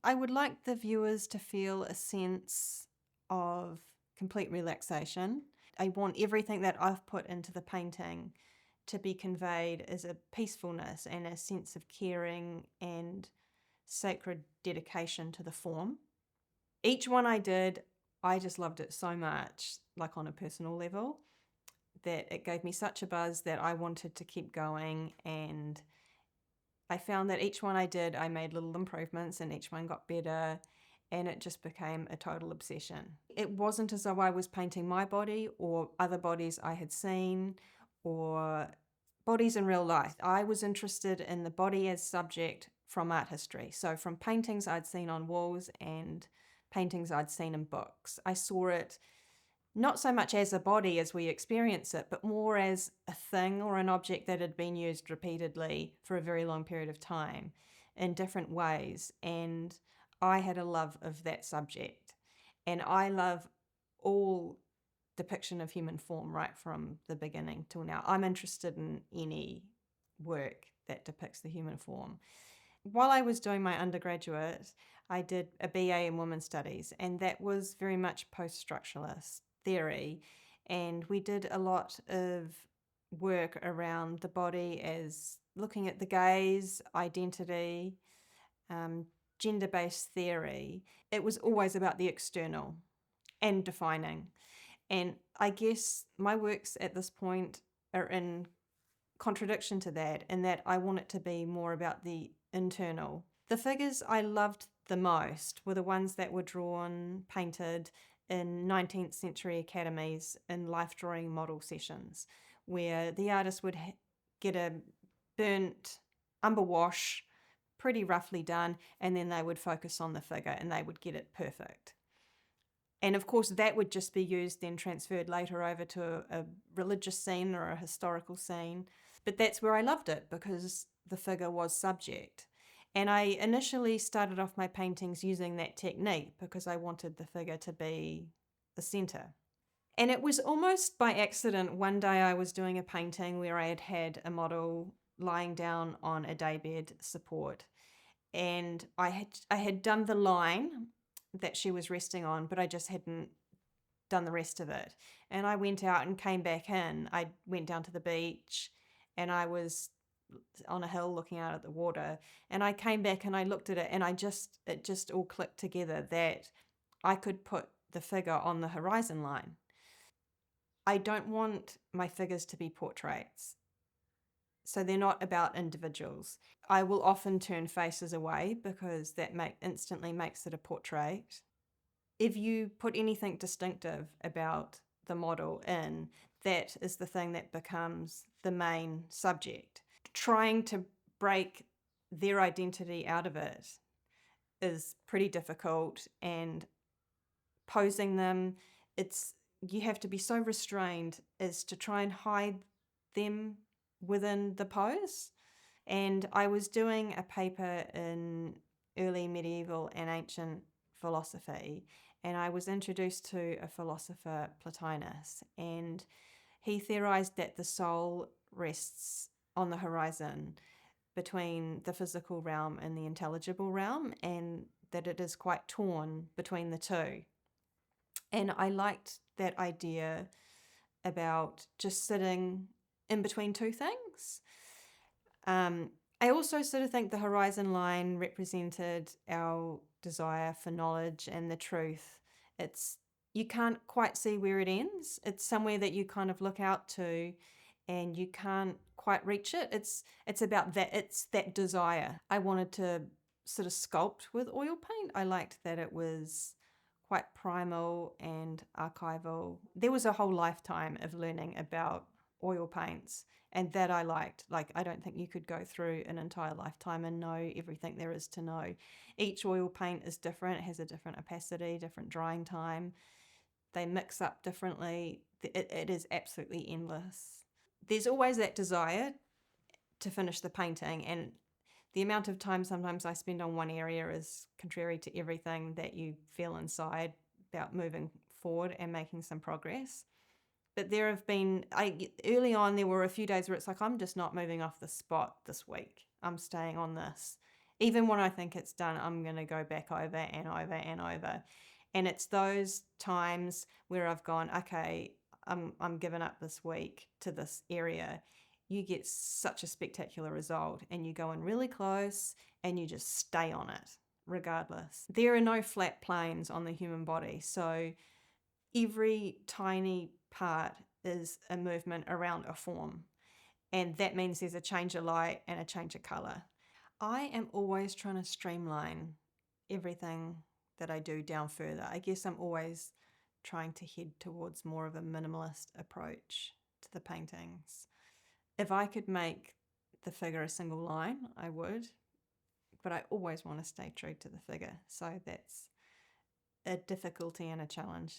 I would like the viewers to feel a sense of complete relaxation. I want everything that I've put into the painting to be conveyed as a peacefulness and a sense of caring and sacred dedication to the form. Each one I did, I just loved it so much, like on a personal level, that it gave me such a buzz that I wanted to keep going. And I found that each one I did, I made little improvements and each one got better, and it just became a total obsession. It wasn't as though I was painting my body or other bodies I had seen or bodies in real life. I was interested in the body as subject from art history. So from paintings I'd seen on walls and paintings I'd seen in books. I saw it not so much as a body as we experience it, but more as a thing or an object that had been used repeatedly for a very long period of time in different ways. And I had a love of that subject. And I love all depiction of human form right from the beginning till now. I'm interested in any work that depicts the human form. While I was doing my undergraduate, I did a BA in women's studies, and that was very much post structuralist theory. And we did a lot of work around the body as looking at the gaze, identity, um, gender based theory. It was always about the external and defining. And I guess my works at this point are in contradiction to that, in that I want it to be more about the internal. The figures I loved the most were the ones that were drawn, painted in 19th century academies in life drawing model sessions, where the artist would get a burnt umber wash, pretty roughly done, and then they would focus on the figure and they would get it perfect. And of course, that would just be used, then transferred later over to a religious scene or a historical scene. But that's where I loved it, because the figure was subject. And I initially started off my paintings using that technique because I wanted the figure to be the center. And it was almost by accident. One day I was doing a painting where I had had a model lying down on a daybed support, and I had done the line that she was resting on, but I just hadn't done the rest of it. And I went out and came back in. I went down to the beach and I was on a hill looking out at the water. And I came back and I looked at it, and it just all clicked together that I could put the figure on the horizon line. I don't want my figures to be portraits. So they're not about individuals. I will often turn faces away because that instantly makes it a portrait. If you put anything distinctive about the model in, that is the thing that becomes the main subject. Trying to break their identity out of it is pretty difficult, and posing them, you have to be so restrained as to try and hide them within the pose. And I was doing a paper in early medieval and ancient philosophy, and I was introduced to a philosopher, Plotinus, and he theorized that the soul rests on the horizon between the physical realm and the intelligible realm, and that it is quite torn between the two. And I liked that idea about just sitting in between two things. I also sort of think the horizon line represented our desire for knowledge and the truth. You can't quite see where it ends. It's somewhere that you kind of look out to and you can't quite reach it. It's about that. It's that desire. I wanted to sort of sculpt with oil paint. I liked that it was quite primal and archival. There was a whole lifetime of learning about oil paints, and that I liked. Like, I don't think you could go through an entire lifetime and know everything there is to know. Each oil paint is different, it has a different opacity, different drying time. They mix up differently. It is absolutely endless. There's always that desire to finish the painting, and the amount of time sometimes I spend on one area is contrary to everything that you feel inside about moving forward and making some progress. But there have been, early on, there were a few days where it's like, I'm just not moving off the spot this week. I'm staying on this. Even when I think it's done, I'm going to go back over and over and over. And it's those times where I've gone, okay, I'm giving up this week to this area. You get such a spectacular result, and you go in really close and you just stay on it regardless. There are no flat planes on the human body, so every tiny part is a movement around a form, and that means there's a change of light and a change of color. I am always trying to streamline everything that I do down further. I guess I'm always trying to head towards more of a minimalist approach to the paintings. If I could make the figure a single line, I would, but I always want to stay true to the figure. So that's a difficulty and a challenge